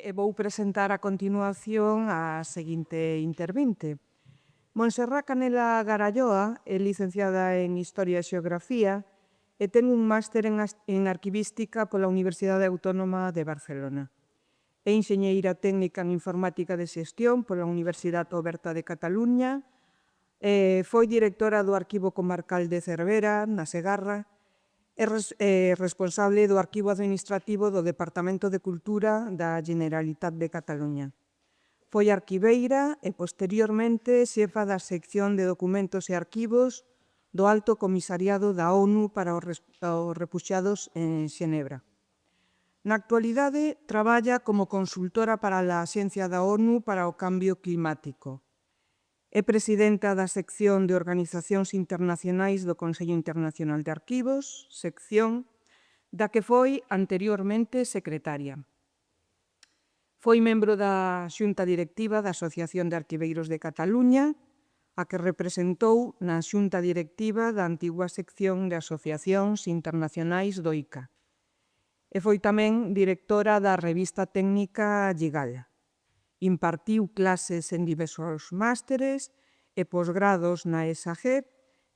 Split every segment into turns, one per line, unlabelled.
e vou presentar a continuación a seguinte intervinte. Montserrat Canela Garalloa é licenciada en Historia e Xeografía e ten un máster en Arquivística pola Universidade Autónoma de Barcelona. É enxeñeira técnica en Informática de Xestión pola Universidade Oberta de Cataluña, foi directora do Arquivo Comarcal de Cervera, na Segarra, é responsable do Arquivo Administrativo do Departamento de Cultura da Generalitat de Cataluña. Foi arquiveira e, posteriormente, xefa da sección de documentos e arquivos do Alto Comisariado da ONU para os refuxiados en Xenebra. Na actualidade, traballa como consultora para a Axencia da ONU para o Cambio Climático. É presidenta da sección de Organizacións Internacionais do Consello Internacional de Arquivos, sección da que foi anteriormente secretaria. Foi membro da Xunta Directiva da Asociación de Arquiveiros de Cataluña, a que representou na Xunta Directiva da antigua sección de Asociacións Internacionais do ICA. E foi tamén directora da revista técnica Gigal. Impartiu clases en diversos másteres e posgrados na ESAGEP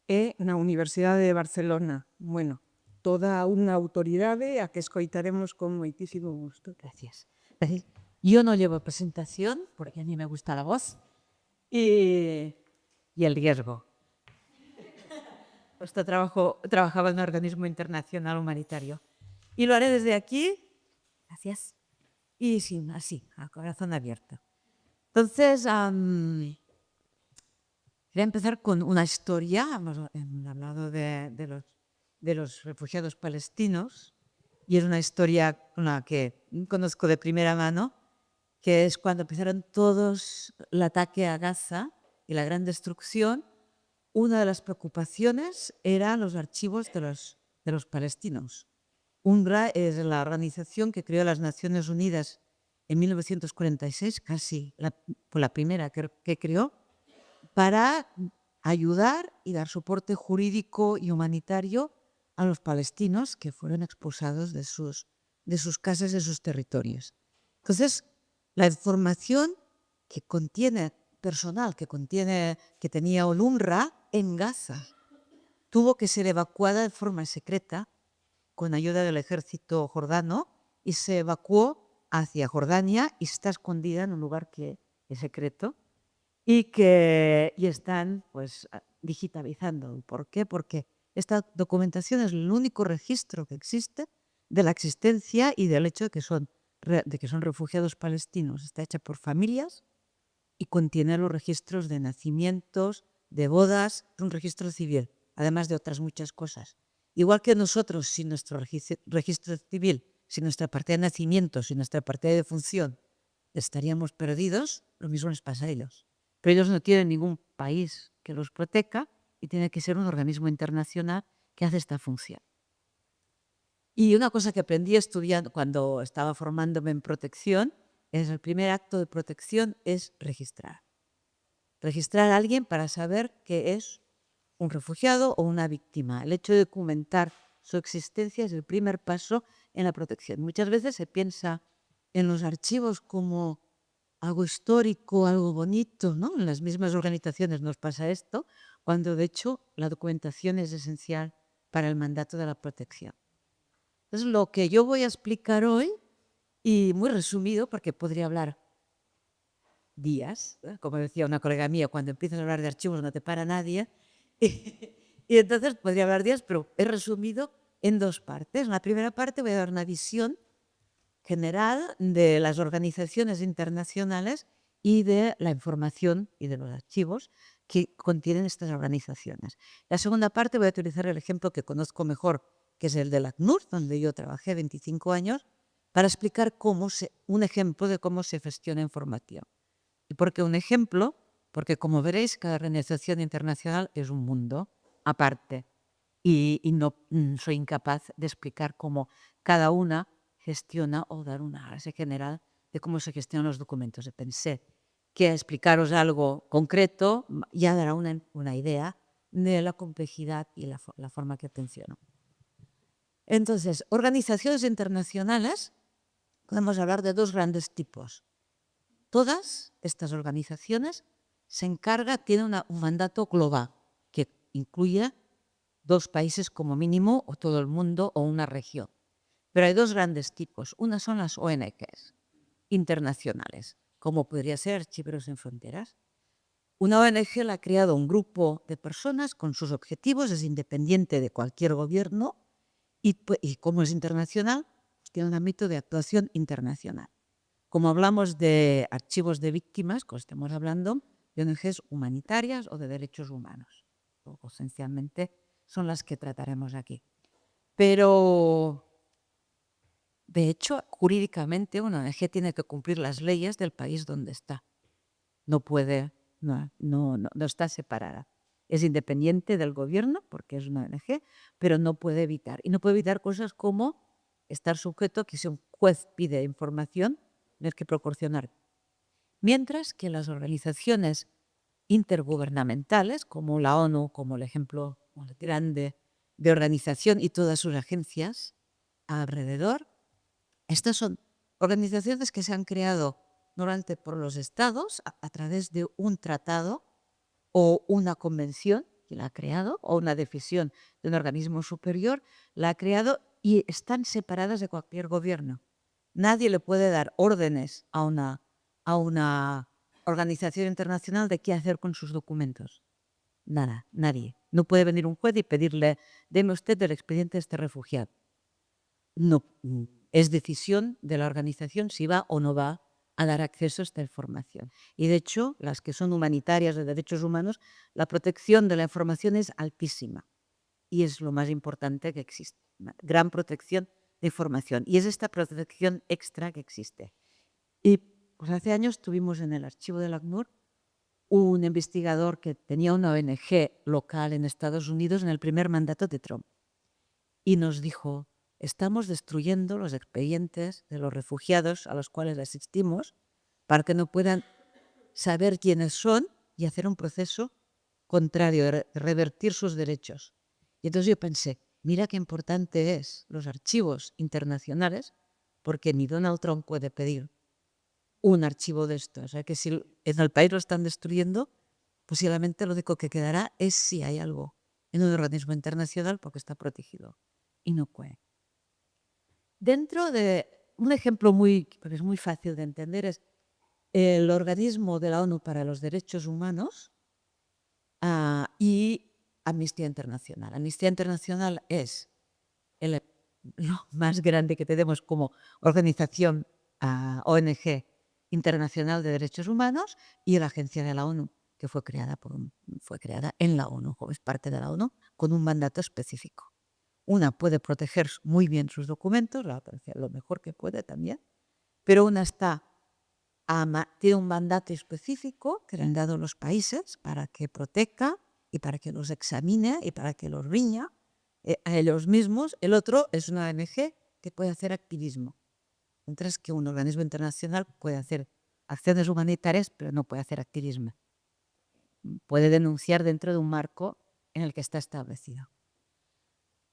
e na Universidade de Barcelona. Bueno, toda unha autoridade a que escoitaremos con moitísimo gusto.
Gracias. Yo no llevo presentación porque a mí me gusta la voz y el riesgo. Trabajaba en un organismo internacional humanitario y lo haré desde aquí, gracias, y sin, así, a corazón abierto. Entonces, voy a empezar con una historia. Hemos hablado de los refugiados palestinos y es una historia con la que conozco de primera mano, que es cuando empezaron todos el ataque a Gaza y la gran destrucción. Una de las preocupaciones eran los archivos de los palestinos. UNRWA es la organización que creó las Naciones Unidas en 1946, casi fue la primera que creó, para ayudar y dar soporte jurídico y humanitario a los palestinos que fueron expulsados de sus casas, de sus territorios. Entonces, la información que contiene personal, que tenía el UNRWA en Gaza, tuvo que ser evacuada de forma secreta con ayuda del ejército jordano y se evacuó hacia Jordania y está escondida en un lugar que es secreto y están pues digitalizando. ¿Por qué? Porque esta documentación es el único registro que existe de la existencia y del hecho de que son refugiados palestinos. Está hecha por familias y contiene los registros de nacimientos, de bodas, es un registro civil, además de otras muchas cosas. Igual que nosotros, sin nuestro registro civil, sin nuestra partida de nacimiento, sin nuestra partida de defunción, estaríamos perdidos, lo mismo les pasa a ellos. Pero ellos no tienen ningún país que los proteja y tiene que ser un organismo internacional que hace esta función. Y una cosa que aprendí estudiando cuando estaba formándome en protección es el primer acto de protección es registrar. Registrar a alguien para saber que es un refugiado o una víctima. El hecho de documentar su existencia es el primer paso en la protección. Muchas veces se piensa en los archivos como algo histórico, algo bonito, ¿no? En las mismas organizaciones nos pasa esto, cuando de hecho la documentación es esencial para el mandato de la protección. Entonces, lo que yo voy a explicar hoy, y muy resumido, porque podría hablar días, como decía una colega mía, cuando empiezas a hablar de archivos no te para nadie, y entonces podría hablar días, pero he resumido en dos partes. En la primera parte voy a dar una visión general de las organizaciones internacionales y de la información y de los archivos que contienen estas organizaciones. La segunda parte voy a utilizar el ejemplo que conozco mejor, que es el del ACNUR, donde yo trabajé 25 años, para explicar un ejemplo de cómo se gestiona información. ¿Y por qué un ejemplo? Porque, como veréis, cada organización internacional es un mundo aparte y no soy incapaz de explicar cómo cada una gestiona o dar una base general de cómo se gestionan los documentos. Pensé que explicaros algo concreto ya dará una idea de la complejidad y la forma que atenciono. Entonces, organizaciones internacionales podemos hablar de dos grandes tipos. Todas estas organizaciones tienen un mandato global que incluye 2 países como mínimo, o todo el mundo, o una región. Pero hay 2 grandes tipos. Una son las ONGs internacionales, como podría ser Archiveros Sin Fronteras. Una ONG la ha creado un grupo de personas con sus objetivos, es independiente de cualquier gobierno y como es internacional, pues tiene un ámbito de actuación internacional. Como hablamos de archivos de víctimas, como estamos hablando de ONGs humanitarias o de derechos humanos. Esencialmente son las que trataremos aquí. Pero, de hecho, jurídicamente una ONG tiene que cumplir las leyes del país donde está. No está separada. Es independiente del gobierno, porque es una ONG, pero no puede evitar. Y no puede evitar cosas como estar sujeto a que si un juez pide información, tener que proporcionar. Mientras que las organizaciones intergubernamentales, como la ONU, como el ejemplo grande de organización y todas sus agencias alrededor, estas son organizaciones que se han creado normalmente por los estados a través de un tratado o una convención que la ha creado, o una decisión de un organismo superior, la ha creado y están separadas de cualquier gobierno. Nadie le puede dar órdenes a una organización internacional de qué hacer con sus documentos. Nada, nadie. No puede venir un juez y pedirle, deme usted del expediente de este refugiado. No, es decisión de la organización si va o no va a dar acceso a esta información. Y de hecho, las que son humanitarias de derechos humanos, la protección de la información es altísima y es lo más importante que existe. Una gran protección de información y es esta protección extra que existe. Y pues hace años tuvimos en el archivo del ACNUR un investigador que tenía una ONG local en Estados Unidos en el primer mandato de Trump y nos dijo: estamos destruyendo los expedientes de los refugiados a los cuales asistimos para que no puedan saber quiénes son y hacer un proceso contrario, revertir sus derechos. Y entonces yo pensé, mira qué importante es los archivos internacionales, porque ni Donald Trump puede pedir un archivo de esto. O sea, que si en el país lo están destruyendo, posiblemente lo único que quedará es si hay algo en un organismo internacional porque está protegido y no puede. Dentro de un ejemplo porque es muy fácil de entender, es el organismo de la ONU para los Derechos Humanos y Amnistía Internacional. Amnistía Internacional es lo más grande que tenemos como organización ONG internacional de derechos humanos y la agencia de la ONU, que fue creada en la ONU, es parte de la ONU, con un mandato específico. Una puede proteger muy bien sus documentos, la otra hace lo mejor que puede también, pero una tiene un mandato específico que le han dado los países para que proteja y para que los examine y para que los riña a ellos mismos. El otro es una ONG que puede hacer activismo, mientras que un organismo internacional puede hacer acciones humanitarias, pero no puede hacer activismo. Puede denunciar dentro de un marco en el que está establecido.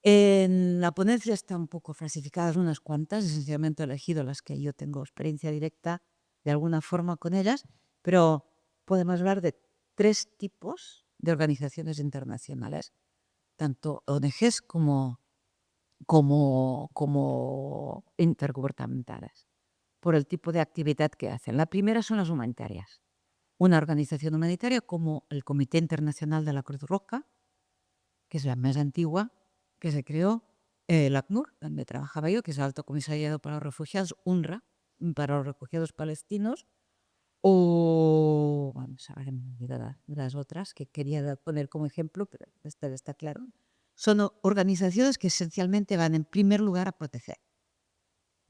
En la ponencia están un poco falsificadas unas cuantas, esencialmente he elegido las que yo tengo experiencia directa de alguna forma con ellas, pero podemos hablar de 3 tipos de organizaciones internacionales, tanto ONGs como intergubernamentales, por el tipo de actividad que hacen. La primera son las humanitarias. Una organización humanitaria como el Comité Internacional de la Cruz Roja, que es la más antigua, que se creó el ACNUR, donde trabajaba yo, que es el Alto Comisariado para los Refugiados, UNRWA, para los refugiados palestinos, o vamos a ver las otras que quería poner como ejemplo, pero esta está claro. Son organizaciones que esencialmente van en primer lugar a proteger.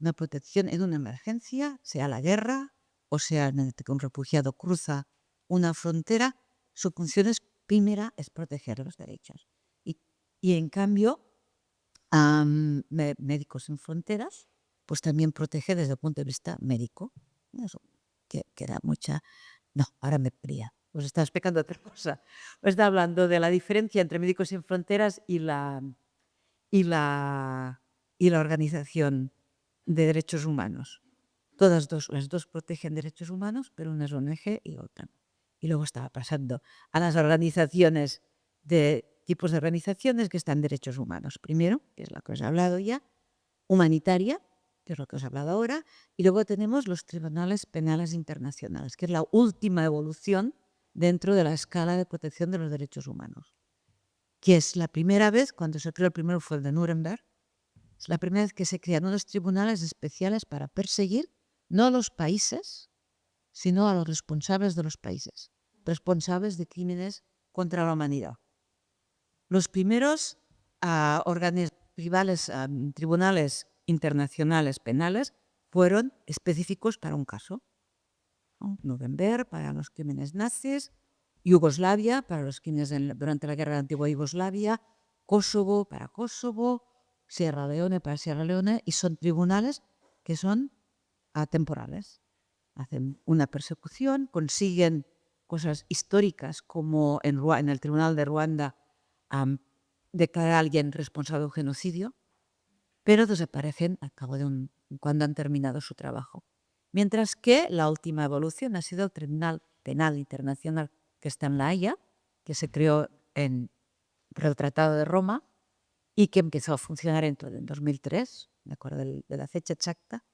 Una protección en una emergencia, sea la guerra o sea que un refugiado cruza una frontera, su función primera es proteger los derechos. Y en cambio, Médicos Sin Fronteras, pues también protege desde el punto de vista médico. Eso, que da mucha... No, ahora me pría. Os estaba explicando otra cosa. Os está hablando de la diferencia entre Médicos Sin Fronteras y la Organización de Derechos Humanos. las dos protegen derechos humanos, pero una es ONG y otra no. Y luego estaba pasando a las organizaciones tipos de organizaciones que están derechos humanos. Primero, que es la que os he hablado ya, humanitaria, que es lo que os he hablado ahora, y luego tenemos los tribunales penales internacionales, que es la última evolución dentro de la escala de protección de los derechos humanos, que es la primera vez, cuando se creó el primero fue el de Nuremberg, es la primera vez que se crean unos tribunales especiales para perseguir no a los países, sino a los responsables de los países, responsables de crímenes contra la humanidad. Los primeros tribunales internacionales penales fueron específicos para un caso, ¿no? Nuremberg para los crímenes nazis, Yugoslavia para los crímenes durante la guerra de la antigua Yugoslavia, Kosovo para Kosovo, Sierra Leone para Sierra Leone, y son tribunales que son atemporales. Hacen una persecución, consiguen cosas históricas como en el Tribunal de Ruanda declarar a alguien responsable de un genocidio, pero desaparecen al cabo de cuando han terminado su trabajo. Mientras que la última evolución ha sido el Tribunal Penal Internacional que está en La Haya, que se creó por el Tratado de Roma y que empezó a funcionar en 2003, me acuerdo de la fecha exacta,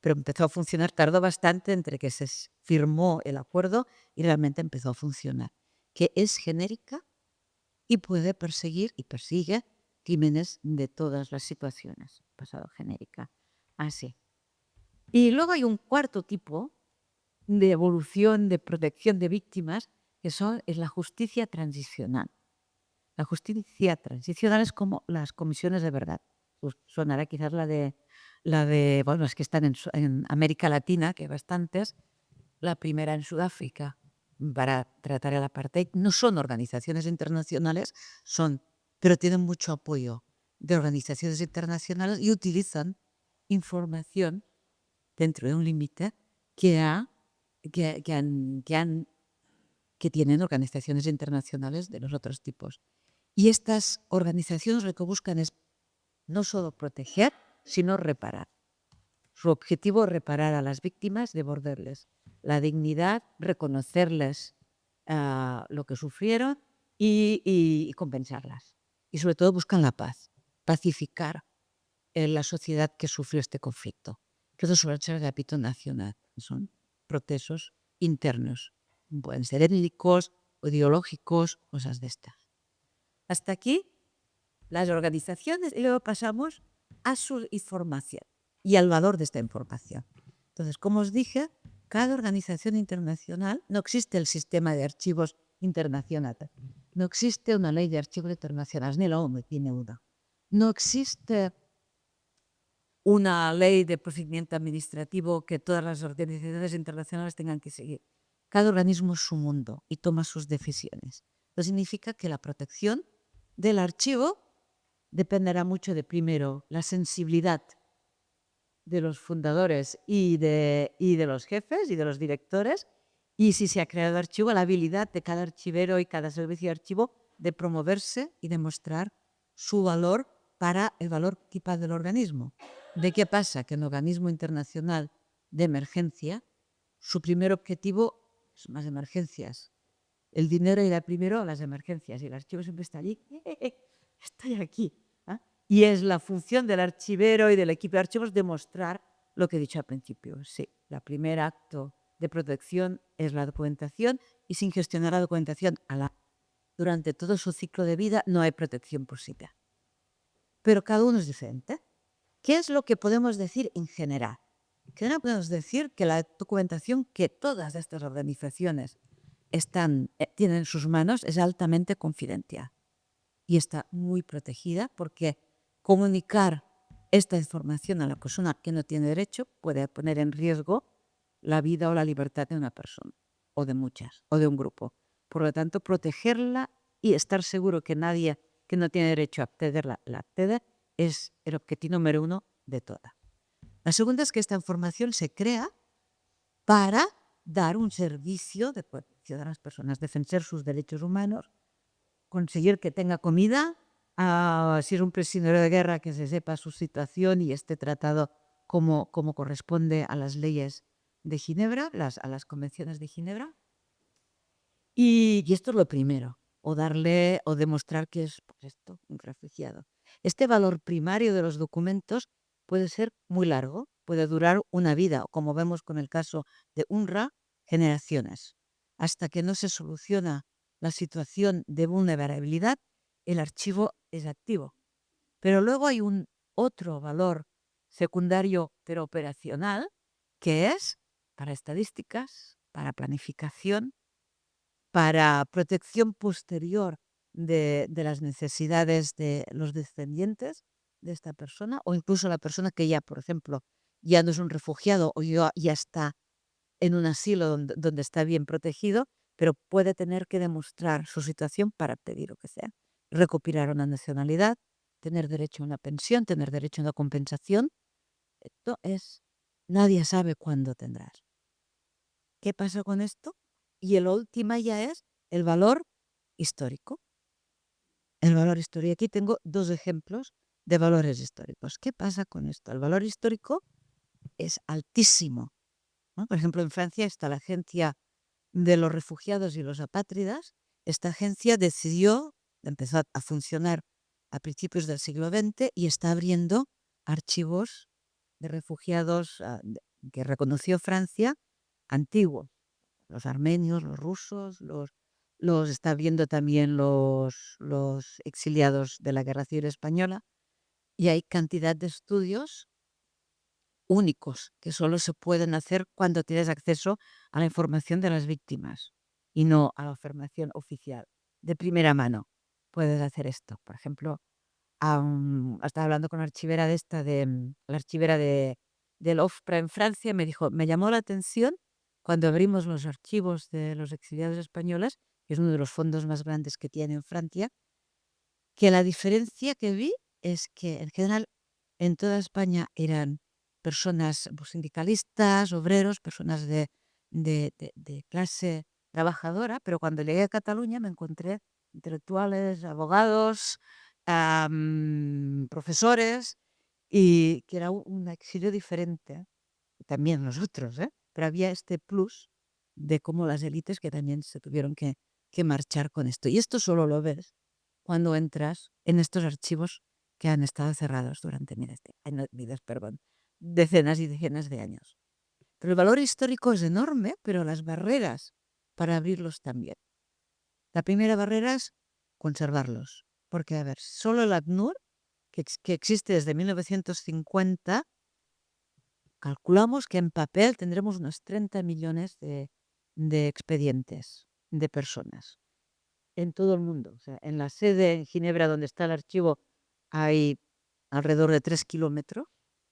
pero empezó a funcionar, tardó bastante entre que se firmó el acuerdo y realmente empezó a funcionar, que es genérica y puede perseguir y persigue crímenes de todas las situaciones, pasado genérica, así. Y luego hay un cuarto tipo de evolución, de protección de víctimas, que es la justicia transicional. La justicia transicional es como las comisiones de verdad. Sonará quizás la de bueno, es que están en América Latina, que hay bastantes. La primera en Sudáfrica para tratar el apartheid. No son organizaciones internacionales, pero tienen mucho apoyo de organizaciones internacionales y utilizan información dentro de un límite que tienen organizaciones internacionales de los otros tipos. Y estas organizaciones lo que buscan es no solo proteger, sino reparar. Su objetivo es reparar a las víctimas, devolverles la dignidad, reconocerles lo que sufrieron y compensarlas. Y sobre todo buscan la paz, pacificar la sociedad que sufrió este conflicto. Que eso suele ser el ámbito nacional. Son procesos internos. Pueden ser étnicos, ideológicos, cosas de estas. Hasta aquí las organizaciones y luego pasamos a su información y al valor de esta información. Entonces, como os dije, cada organización internacional, no existe el sistema de archivos internacional, no existe una ley de archivos internacionales, ni la ONU tiene una. No existe una ley de procedimiento administrativo que todas las organizaciones internacionales tengan que seguir. Cada organismo es su mundo y toma sus decisiones. Eso significa que la protección del archivo dependerá mucho de, primero, la sensibilidad de los fundadores y de los jefes y de los directores, y si se ha creado el archivo, la habilidad de cada archivero y cada servicio de archivo de promoverse y demostrar su valor para el valor equipado del organismo. ¿De qué pasa? Que en el organismo internacional de emergencia, su primer objetivo son las emergencias. El dinero irá primero a las emergencias y el archivo siempre está allí. Estoy aquí. Y es la función del archivero y del equipo de archivos demostrar lo que he dicho al principio. Sí, el primer acto de protección es la documentación y sin gestionar la documentación durante todo su ciclo de vida no hay protección posible. Pero cada uno es diferente. ¿Qué es lo que podemos decir en general? En general podemos decir que la documentación que todas estas organizaciones tienen en sus manos es altamente confidencial y está muy protegida porque comunicar esta información a la persona que no tiene derecho puede poner en riesgo la vida o la libertad de una persona, o de muchas, o de un grupo. Por lo tanto, protegerla y estar seguro que nadie que no tiene derecho a acceder la accede es el objetivo número uno de toda. La segunda es que esta información se crea para dar un servicio de protección a las personas, defender sus derechos humanos, conseguir que tenga comida, si es un prisionero de guerra que se sepa su situación y esté tratado como corresponde a las leyes de Ginebra, a las convenciones de Ginebra. Y esto es lo primero, o demostrar que es pues esto, un refugiado. Este valor primario de los documentos puede ser muy largo, puede durar una vida, o como vemos con el caso de UNRWA, generaciones. Hasta que no se soluciona la situación de vulnerabilidad, el archivo es activo. Pero luego hay un otro valor secundario pero operacional, que es para estadísticas, para planificación, para protección posterior de las necesidades de los descendientes de esta persona, o incluso la persona que ya, por ejemplo, ya no es un refugiado o ya está en un asilo donde está bien protegido, pero puede tener que demostrar su situación para pedir lo que sea. Recopilar una nacionalidad, tener derecho a una pensión, tener derecho a una compensación. Esto es, nadie sabe cuándo tendrás. ¿Qué pasa con esto? Y el última ya es el valor histórico. El valor histórico. Aquí tengo dos ejemplos de valores históricos. ¿Qué pasa con esto? El valor histórico es altísimo, ¿no? Por ejemplo, en Francia está la Agencia de los Refugiados y los Apátridas. Esta agencia empezó a funcionar a principios del siglo XX y está abriendo archivos de refugiados que reconoció Francia antiguos. Los armenios, los rusos, los está viendo también los exiliados de la Guerra Civil Española, y hay cantidad de estudios únicos que solo se pueden hacer cuando tienes acceso a la información de las víctimas y no a la información oficial. De primera mano puedes hacer esto. Por ejemplo, estaba hablando con la archivera la archivera del OFPRA en Francia, me dijo, me llamó la atención cuando abrimos los archivos de los exiliados españoles, que es uno de los fondos más grandes que tiene en Francia, que la diferencia que vi es que en general en toda España eran personas pues, sindicalistas, obreros, personas de clase trabajadora, pero cuando llegué a Cataluña me encontré intelectuales, abogados, profesores, y que era un exilio diferente, también nosotros, ¿eh? Pero había este plus de cómo las élites que también se tuvieron que marchar con esto. Y esto solo lo ves cuando entras en estos archivos que han estado cerrados durante decenas y decenas de años. Pero el valor histórico es enorme, pero las barreras para abrirlos también. La primera barrera es conservarlos, porque, a ver, solo el ACNUR, que existe desde 1950, calculamos que en papel tendremos unos 30 millones de expedientes de personas en todo el mundo. O sea, en la sede en Ginebra, donde está el archivo, hay alrededor de 3 kilómetros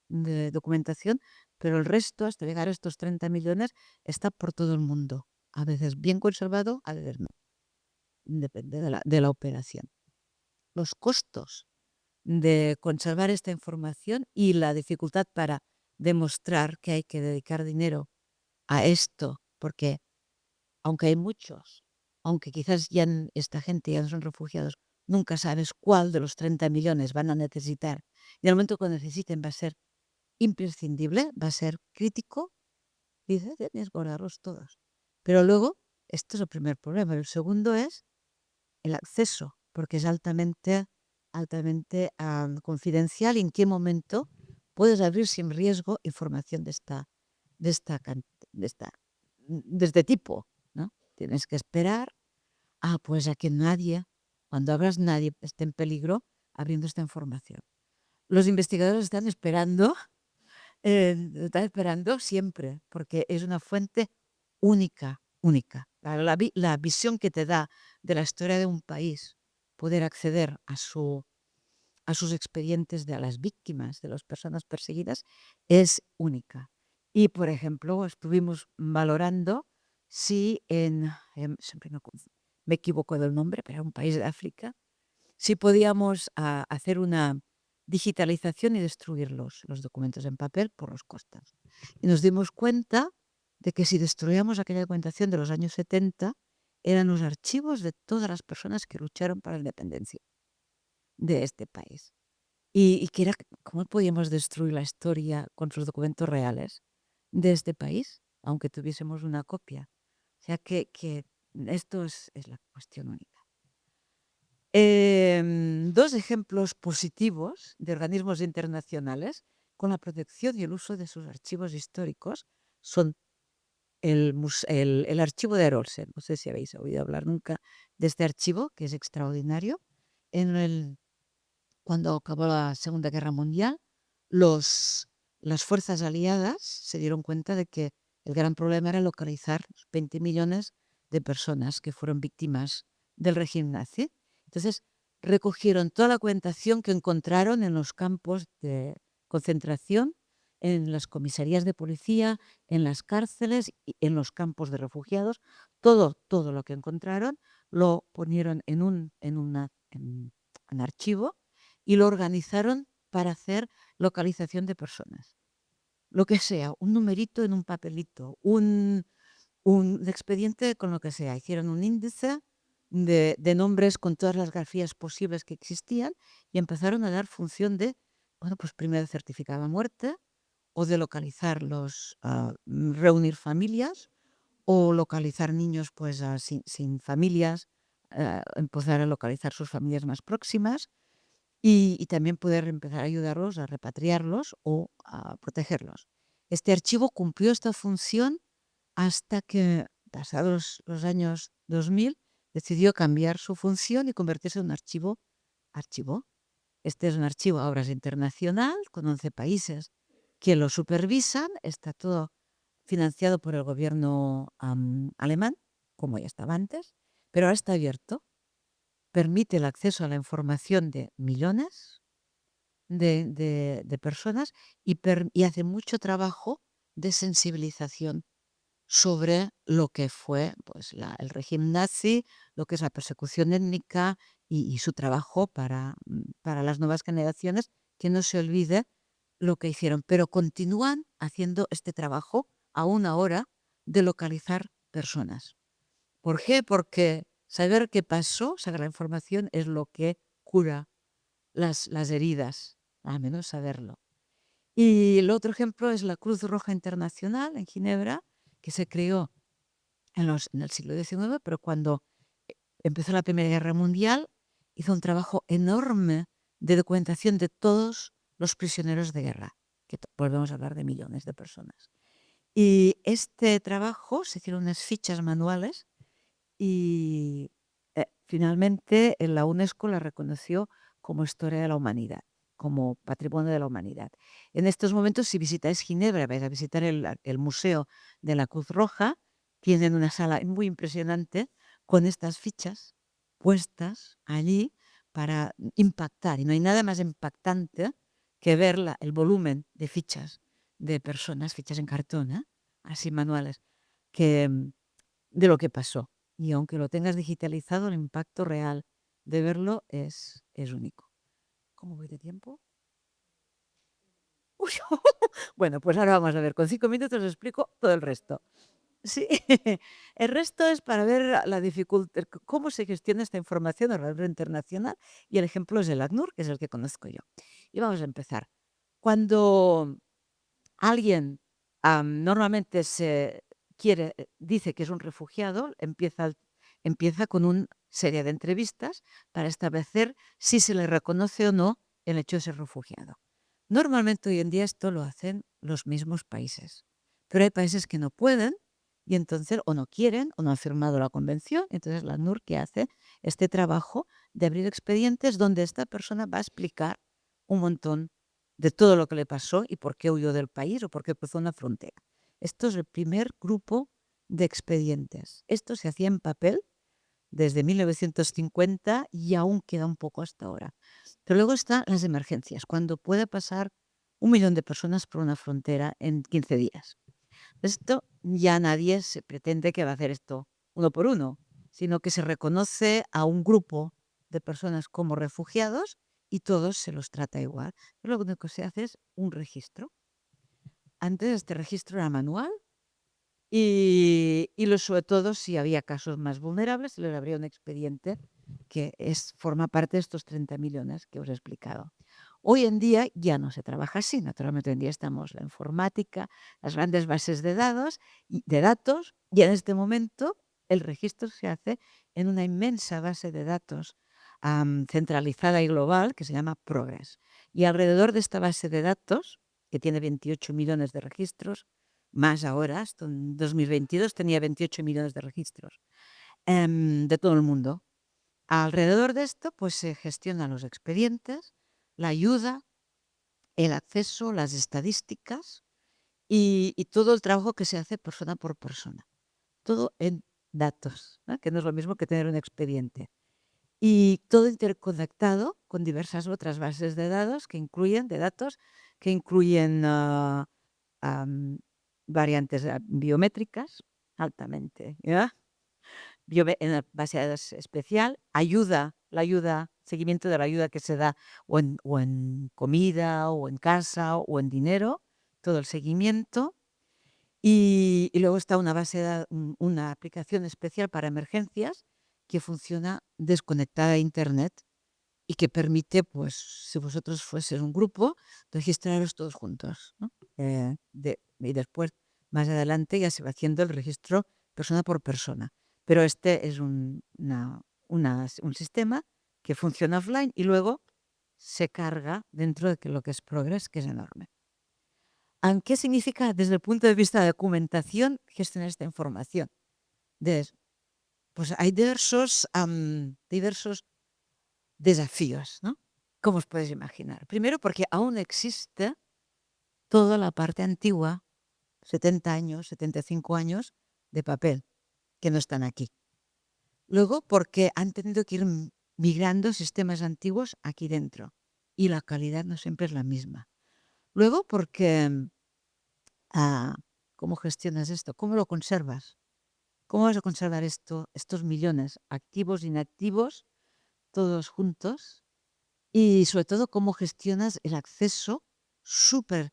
de documentación, pero el resto, hasta llegar a estos 30 millones, está por todo el mundo. A veces bien conservado, a veces no. Depende de la operación. Los costos de conservar esta información y la dificultad para demostrar que hay que dedicar dinero a esto, porque aunque hay muchos, aunque quizás esta gente ya no son refugiados, nunca sabes cuál de los 30 millones van a necesitar. Y al momento que necesiten va a ser imprescindible, va a ser crítico, y dices, tienes que guardarlos todos. Pero luego, este es el primer problema. El segundo es el acceso, porque es altamente confidencial y en qué momento puedes abrir sin riesgo información de esta, de este tipo, ¿no? Tienes que esperar pues a que cuando abras nadie esté en peligro abriendo esta información. Los investigadores están esperando siempre, porque es una fuente única. La visión que te da de la historia de un país, poder acceder a sus expedientes de las víctimas, de las personas perseguidas, es única. Y, por ejemplo, estuvimos valorando si siempre me equivoco del nombre, pero era un país de África, si podíamos hacer una digitalización y destruir los documentos en papel por los costos. Y nos dimos cuenta de que si destruíamos aquella documentación de los años 70, eran los archivos de todas las personas que lucharon para la independencia de este país. y que era cómo podíamos destruir la historia con sus documentos reales de este país, aunque tuviésemos una copia. O sea que esto es la cuestión única. Dos ejemplos positivos de organismos internacionales con la protección y el uso de sus archivos históricos son el archivo de Arolsen. No sé si habéis oído hablar nunca de este archivo, que es extraordinario. Cuando acabó la Segunda Guerra Mundial, las fuerzas aliadas se dieron cuenta de que el gran problema era localizar 20 millones de personas que fueron víctimas del régimen nazi. Entonces, recogieron toda la documentación que encontraron en los campos de concentración, en las comisarías de policía, en las cárceles y en los campos de refugiados. Todo lo que encontraron lo ponieron en archivo y lo organizaron para hacer localización de personas. Lo que sea, un numerito en un papelito, un expediente con lo que sea. Hicieron un índice de nombres con todas las grafías posibles que existían y empezaron a dar función de, bueno, pues primero certificar la muerte o de localizar reunir familias o localizar niños pues sin familias, empezar a localizar sus familias más próximas y también poder empezar a ayudarlos a repatriarlos o a protegerlos. Este archivo cumplió esta función hasta que, pasados los años 2000, decidió cambiar su función y convertirse en un archivo. Este es un archivo a obras internacional con 11 países que lo supervisan. Está todo financiado por el gobierno alemán, como ya estaba antes, pero ahora está abierto. Permite el acceso a la información de millones de personas y hace mucho trabajo de sensibilización sobre lo que fue pues, el régimen nazi, lo que es la persecución étnica y su trabajo para las nuevas generaciones, que no se olvide lo que hicieron, pero continúan haciendo este trabajo aún ahora de localizar personas. ¿Por qué? Porque saber qué pasó, saber la información es lo que cura las heridas, al menos saberlo. Y el otro ejemplo es la Cruz Roja Internacional en Ginebra, que se creó en el siglo XIX, pero cuando empezó la Primera Guerra Mundial hizo un trabajo enorme de documentación de todos los prisioneros de guerra, que volvemos a hablar de millones de personas. Y este trabajo se hicieron unas fichas manuales y finalmente la UNESCO la reconoció como Historia de la Humanidad, como Patrimonio de la Humanidad. En estos momentos, si visitáis Ginebra, vais a visitar el Museo de la Cruz Roja, tienen una sala muy impresionante con estas fichas puestas allí para impactar. Y no hay nada más impactante que ver el volumen de fichas de personas, fichas en cartón, así manuales, que, de lo que pasó. Y aunque lo tengas digitalizado, el impacto real de verlo es único. ¿Cómo voy de tiempo? Uy, bueno, pues ahora vamos a ver, con 5 minutos os explico todo el resto. Sí, el resto es para ver la dificultad, cómo se gestiona esta información a nivel internacional y el ejemplo es el ACNUR, que es el que conozco yo. Y vamos a empezar. Cuando alguien normalmente dice que es un refugiado, empieza con una serie de entrevistas para establecer si se le reconoce o no el hecho de ser refugiado. Normalmente hoy en día esto lo hacen los mismos países, pero hay países que no pueden y entonces o no quieren o no han firmado la convención. Entonces la ACNUR que hace este trabajo de abrir expedientes donde esta persona va a explicar un montón de todo lo que le pasó y por qué huyó del país o por qué cruzó una frontera. Esto es el primer grupo de expedientes. Esto se hacía en papel desde 1950 y aún queda un poco hasta ahora. Pero luego están las emergencias, cuando puede pasar 1 millón de personas por una frontera en 15 días. Esto ya nadie se pretende que va a hacer esto uno por uno, sino que se reconoce a un grupo de personas como refugiados y todos se los trata igual. Pero lo único que se hace es un registro. Antes este registro era manual y sobre todo si había casos más vulnerables se les abría un expediente que forma parte de estos 30 millones que os he explicado. Hoy en día ya no se trabaja así. Naturalmente, hoy en día estamos la informática, las grandes bases de datos, y en este momento el registro se hace en una inmensa base de datos centralizada y global que se llama Progress. Y alrededor de esta base de datos, que tiene 28 millones de registros, más ahora, esto en 2022 tenía 28 millones de registros de todo el mundo. Alrededor de esto, pues se gestionan los expedientes, la ayuda, el acceso, las estadísticas y todo el trabajo que se hace persona por persona. Todo en datos, ¿no? Que no es lo mismo que tener un expediente. Y todo interconectado con diversas otras bases de datos de datos que incluyen am, variantes biométricas altamente, ¿ya? En la base de datos especial, seguimiento de la ayuda que se da o en comida, o en casa, o en dinero, todo el seguimiento. Y luego está una aplicación especial para emergencias que funciona desconectada a Internet y que permite, pues, si vosotros fueseis un grupo, registraros todos juntos, ¿no? Y después, más adelante, ya se va haciendo el registro persona por persona. Pero este es un sistema que funciona offline y luego se carga dentro de lo que es Progress, que es enorme. ¿Qué significa desde el punto de vista de documentación gestionar esta información? Pues hay diversos desafíos, ¿no? Como os podéis imaginar. Primero, porque aún existe toda la parte antigua, 70 años, 75 años de papel, que no están aquí. Luego, porque han tenido que ir migrando sistemas antiguos aquí dentro y la calidad no siempre es la misma. Luego, porque ¿cómo gestionas esto? ¿Cómo lo conservas? ¿Cómo vas a conservar estos millones activos, inactivos, todos juntos? Y sobre todo, ¿cómo gestionas el acceso súper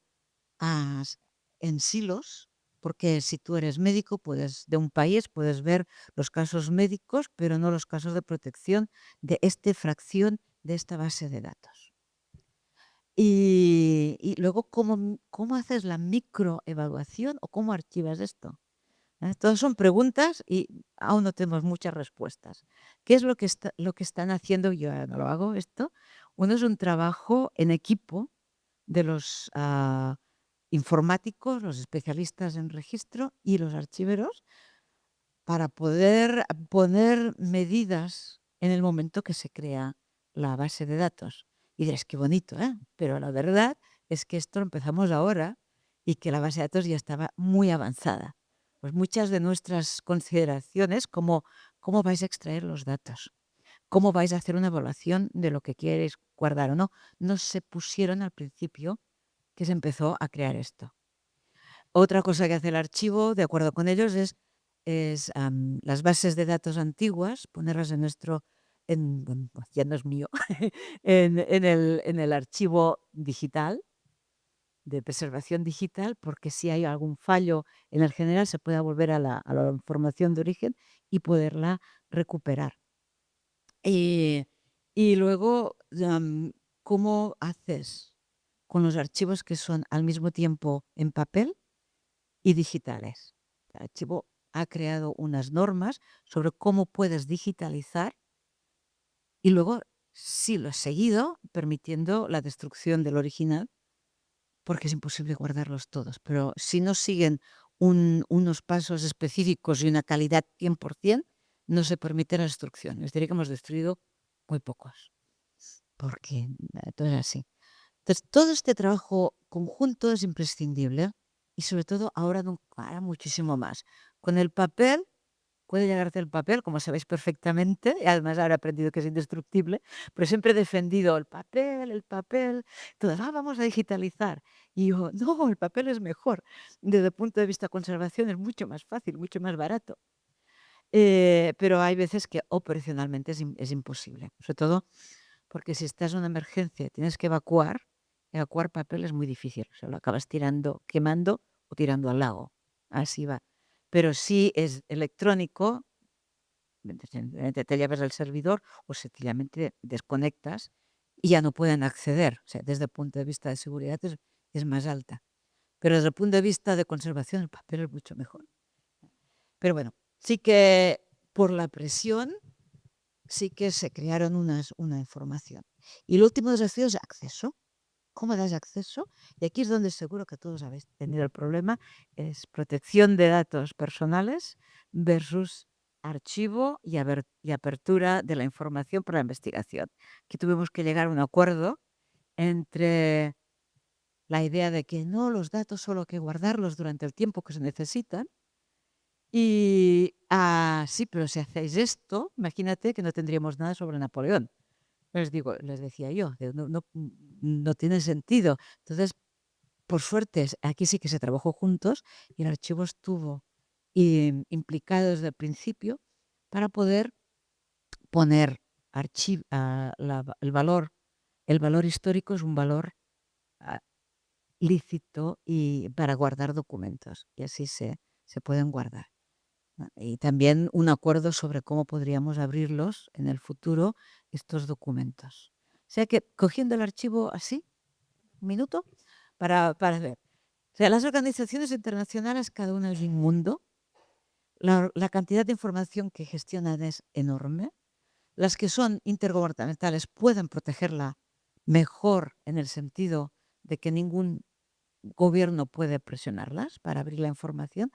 en silos? Porque si tú eres médico, de un país, puedes ver los casos médicos, pero no los casos de protección de esta fracción de esta base de datos. Y luego, ¿cómo haces la microevaluación o cómo archivas esto? Todas son preguntas y aún no tenemos muchas respuestas. ¿Qué es lo que están haciendo? Yo no lo hago esto. Uno es un trabajo en equipo de los informáticos, los especialistas en registro y los archiveros para poder poner medidas en el momento que se crea la base de datos. Y diréis, qué bonito, ¿eh? Pero la verdad es que esto lo empezamos ahora y que la base de datos ya estaba muy avanzada. Pues muchas de nuestras consideraciones, como cómo vais a extraer los datos, cómo vais a hacer una evaluación de lo que quieres guardar o no, no se pusieron al principio que se empezó a crear esto. Otra cosa que hace el archivo, de acuerdo con ellos, es las bases de datos antiguas, ponerlas bueno, pues ya no es mío, en el archivo digital, de preservación digital, porque si hay algún fallo en el general se pueda volver a la información de origen y poderla recuperar. Y, y luego, ¿cómo haces con los archivos que son al mismo tiempo en papel y digitales? El archivo ha creado unas normas sobre cómo puedes digitalizar y luego sí lo has seguido permitiendo la destrucción del original porque es imposible guardarlos todos. Pero si no siguen unos pasos específicos y una calidad 100%, no se permite la destrucción. Les diré que hemos destruido muy pocos, porque todo es así. Entonces, todo este trabajo conjunto es imprescindible y sobre todo ahora muchísimo más. Con el papel, puede llegarte el papel, como sabéis perfectamente, y además ahora he aprendido que es indestructible, pero siempre he defendido el papel, todas, vamos a digitalizar. Y yo, no, el papel es mejor. Desde el punto de vista de conservación es mucho más fácil, mucho más barato. Pero hay veces que operacionalmente es imposible, sobre todo porque si estás en una emergencia y tienes que evacuar papel es muy difícil. O sea, lo acabas quemando o tirando al lago. Así va. Pero si es electrónico, te llevas al servidor o sencillamente desconectas y ya no pueden acceder. O sea, desde el punto de vista de seguridad es más alta. Pero desde el punto de vista de conservación, el papel es mucho mejor. Pero bueno, sí que por la presión, sí que se crearon una información. Y el último desafío es acceso. ¿Cómo das acceso? Y aquí es donde seguro que todos habéis tenido el problema, es protección de datos personales versus archivo y apertura de la información para la investigación. Aquí tuvimos que llegar a un acuerdo entre la idea de que no, los datos solo hay que guardarlos durante el tiempo que se necesitan. Y, sí, pero si hacéis esto, imagínate que no tendríamos nada sobre Napoleón. Les decía yo, no tiene sentido. Entonces, por suerte, aquí sí que se trabajó juntos y el archivo estuvo implicado desde el principio para poder poner el valor histórico es un valor ah, lícito y para guardar documentos y así se pueden guardar. ¿No? Y también un acuerdo sobre cómo podríamos abrirlos en el futuro, estos documentos. O sea que cogiendo el archivo así, un minuto, para ver. O sea, las organizaciones internacionales, cada una es un mundo. La cantidad de información que gestionan es enorme. Las que son intergubernamentales pueden protegerla mejor en el sentido de que ningún gobierno puede presionarlas para abrir la información,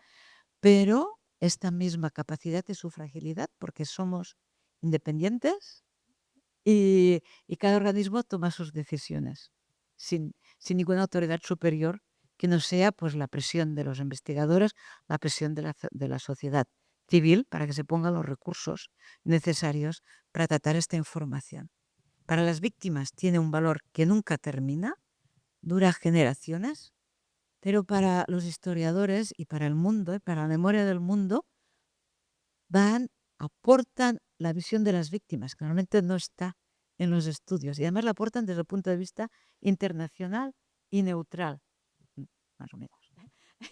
pero esta misma capacidad es su fragilidad porque somos independientes y cada organismo toma sus decisiones sin ninguna autoridad superior que no sea pues la presión de los investigadores, la presión de la sociedad civil para que se pongan los recursos necesarios para tratar esta información. Para las víctimas tiene un valor que nunca termina, dura generaciones, pero para los historiadores y para el mundo, y para la memoria del mundo, aportan la visión de las víctimas, que normalmente no está en los estudios, y además la aportan desde el punto de vista internacional y neutral, más o menos,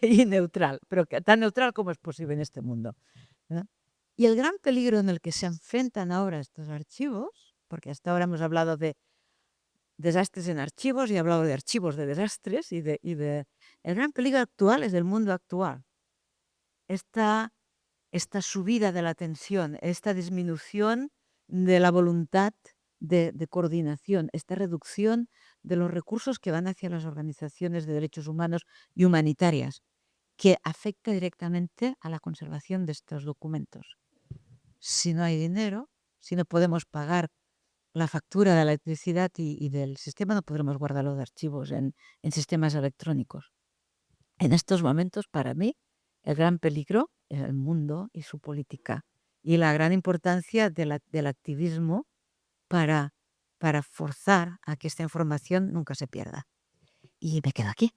y neutral, pero tan neutral como es posible en este mundo. ¿Verdad? Y el gran peligro en el que se enfrentan ahora estos archivos, porque hasta ahora hemos hablado de desastres en archivos y he hablado de archivos de desastres el gran peligro actual es del mundo actual. Esta subida de la tensión, esta disminución de la voluntad de coordinación, esta reducción de los recursos que van hacia las organizaciones de derechos humanos y humanitarias, que afecta directamente a la conservación de estos documentos. Si no hay dinero, si no podemos pagar la factura de la electricidad y del sistema, no podremos guardar los archivos en sistemas electrónicos. En estos momentos, para mí, el gran peligro es el mundo y su política y la gran importancia del activismo para, para forzar a que esta información nunca se pierda. Y me quedo aquí.